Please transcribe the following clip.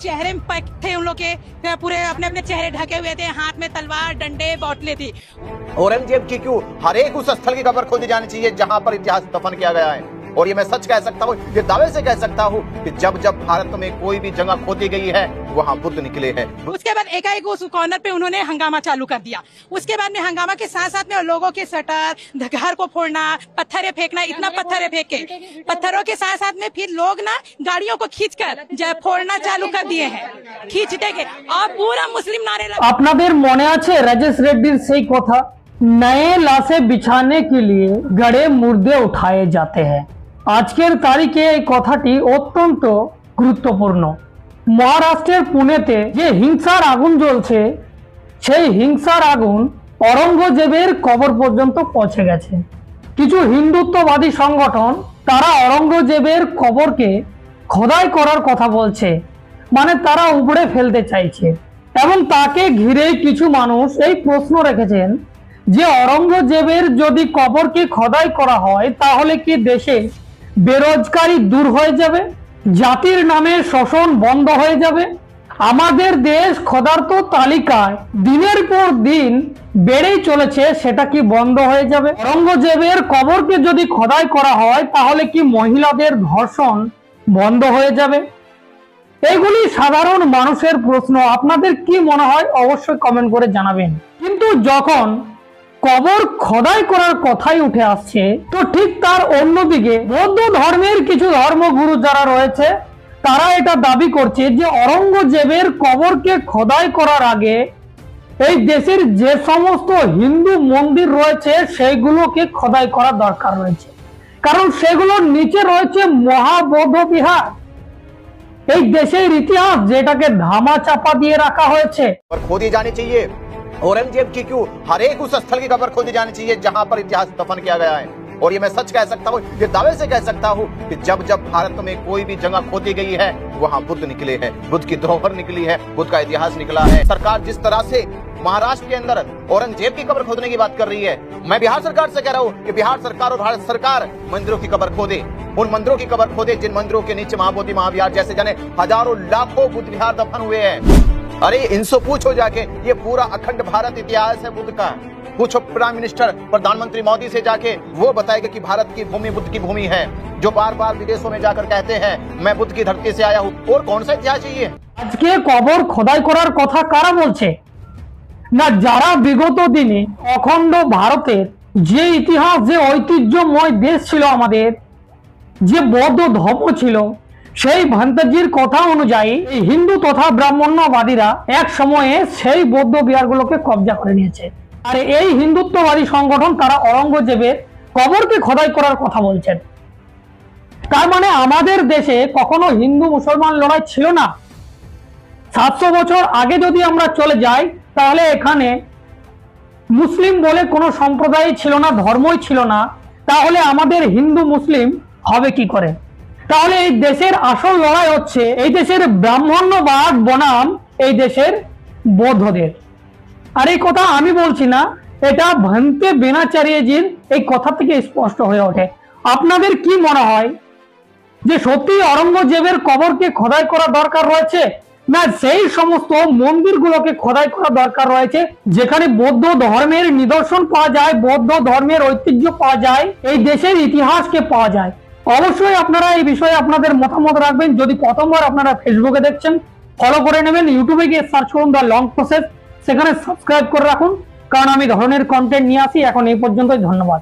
चेहरे में पैक थे उन लोग के, पूरे अपने अपने चेहरे ढके हुए थे, हाथ में तलवार डंडे बोतलें थी। औरंगजेब की क्यों हर एक उस स्थल की कब्र खोदी जानी चाहिए जहां पर इतिहास दफन किया गया है। और ये मैं सच कह सकता हूँ, ये दावे से कह सकता हूँ कि जब जब भारत में कोई भी जगह खोदी गई है वहाँ बुद्ध निकले हैं। उसके बाद एकाएक उस कॉर्नर पे उन्होंने हंगामा चालू कर दिया। उसके बाद में हंगामा के साथ साथ में लोगों के शटर, घर को फोड़ना, पत्थरें फेंकना, इतना पत्थरें फेंके, पत्थरों के साथ साथ में फिर लोग ना गाड़ियों को खींचकर फोड़ना चालू कर दिए हैं, खींचते के, और पूरा मुस्लिम नारे আপনাদের মনে আছে রাজেশ রেড্ডির সেই কথা, नए लाशें बिछाने के लिए गड़े मुर्दे उठाए जाते हैं। আজকের তারিখে এই কথাটি অত্যন্ত গুরুত্বপূর্ণ। মহারাষ্ট্রের পুনেতে যে হিংসার আগুন জ্বলছে সেই হিংসার আগুন অরঙ্গজেবের কবর পর্যন্ত পৌঁছে গেছে। কিছু হিন্দুত্ববাদী সংগঠন তারা অরঙ্গজেবের কবরকে খোদাই করার কথা বলছে, মানে তারা উপড়ে ফেলতে চাইছে। এবং তাকে ঘিরে কিছু মানুষ এই প্রশ্ন রেখেছেন যে অরঙ্গজেবের যদি কবরকে খোদাই করা হয় তাহলে কি দেশে বেরোজগারি দূর হয়ে যাবে, জাতির নামে শোষণ বন্ধ হয়ে যাবে, আমাদের দেশ ক্ষুধার্ত তালিকায় দিনের পর দিন বেড়েই চলেছে, সেটা কি বন্ধ হয়ে যাবে? অরঙ্গজেবের কবরকে যদি খোদাই করা হয় তাহলে কি মহিলাদের ধর্ষণ বন্ধ হয়ে যাবে? এগুলি সাধারণ মানুষের প্রশ্ন। আপনাদের কি মনে হয় অবশ্যই কমেন্ট করে জানাবেন। কিন্তু যখন কবর খোদাই করার কথাই উঠে আসছে, তো ঠিক তার অন্যদিকে বৌদ্ধ ধর্মের কিছু ধর্মগুরু যারা রয়েছে তারা এটা দাবি করছে যে অরঙ্গজেবের কবরকে খোদাই করার আগে এই দেশের যে সমস্ত হিন্দু মন্দির রয়েছে সেইগুলোকে খোদাই করা দরকার রয়েছে, কারণ সেগুলোর নিচে রয়েছে মহাবৌদ্ধ বিহার। এই দেশের ইতিহাস যেটাকে ধামা চাপা দিয়ে রাখা হয়েছে। खोदी जानी चाहिए। औरंगजेब की क्यों हर एक उस स्थल की कब्र खोदी जानी चाहिए जहां पर इतिहास दफन किया गया है। और ये मैं सच कह सकता हूँ, ये दावे से कह सकता हूँ कि जब जब भारत में कोई भी जगह खोदी गई है वहाँ बुद्ध निकले हैं, बुद्ध की धरोहर निकली है, बुद्ध का इतिहास निकला है। सरकार जिस तरह से महाराष्ट्र के अंदर औरंगजेब की कब्र खोदने की बात कर रही है, मैं बिहार सरकार से कह रहा हूँ कि बिहार सरकार और भारत सरकार मंदिरों की कब्र खोदे, उन मंदिरों की कब्र खोदे जिन मंदिरों के नीचे महाबोधि महाविहार जैसे जाने हजारों लाखों बुद्ध विहार दफन हुए हैं। अरे इनसे पूछो जाके, ये पूरा अखंड भारत इतिहास है बुद्ध का। पूछो प्राइम मिनिस्टर प्रधानमंत्री मोदी से जाके, वो बताएगा कि भारत की भूमि बुद्ध की भूमि है, जो बार बार विदेशों में जाकर कहते हैं मैं बुद्ध की धरती से आया हूँ। और कौन सा इतिहास चाहिए? আজকে কবর খোদাই করার কথা কারা বলছে? না যারা বিগত দিনে অখণ্ড ভারতের যে ইতিহাস, যে ঐতিহ্যময় দেশ ছিল আমাদের, যে বৌদ্ধ ধর্ম ছিল, সেই ভান্তাজির কথা অনুযায়ী এই হিন্দু তথা ব্রাহ্মণ্যবাদীরা এক সময়ে সেই বৌদ্ধ বিহারগুলোকে কবজা করে নিয়েছে। আর এই হিন্দুত্ববাদী সংগঠন তারা অরঙ্গজেবের কবরকে খোদাই করার কথা বলছেন। তার মানে আমাদের দেশে কখনো হিন্দু মুসলমান লড়াই ছিল না। 700 বছর আগে যদি আমরা চলে যাই তাহলে এখানে মুসলিম বলে কোনো সম্প্রদায় ছিল না, ধর্মই ছিল না। তাহলে আমাদের হিন্দু মুসলিম হবে কি করে? তাহলে এই দেশের আসল লড়াই হচ্ছে এই দেশের ব্রাহ্মণ্যবাদ বনাম এই দেশের বৌদ্ধদের। আর এই কথা আমি বলছি না, এটা ভান্তে বেনাচার্যজির এই কথা থেকে স্পষ্ট হয়ে ওঠে। আপনাদের কি মনে হয় যে সত্যি অরঙ্গজেবের কবরকে খোদাই করা দরকার রয়েছে, না সেই সমস্ত মন্দিরগুলোকে খোদাই করা দরকার রয়েছে যেখানে বৌদ্ধ ধর্মের নিদর্শন পাওয়া যায়, বৌদ্ধ ধর্মের ঐতিহ্য পাওয়া যায়, এই দেশের ইতিহাসকে পাওয়া যায়? অবশ্যই আপনারা এই বিষয়ে আপনাদের মতামত রাখবেন। যদি প্রথমবার আপনারা ফেসবুকে দেখছেন ফলো করে নেবেন, ইউটিউবে গিয়ে সার্চ করুন দ্য লং প্রসেস, সেখানে সাবস্ক্রাইব করে রাখুন, কারণ আমি ধরনের কন্টেন্ট নিয়ে আসি। এখন এই পর্যন্তই, ধন্যবাদ।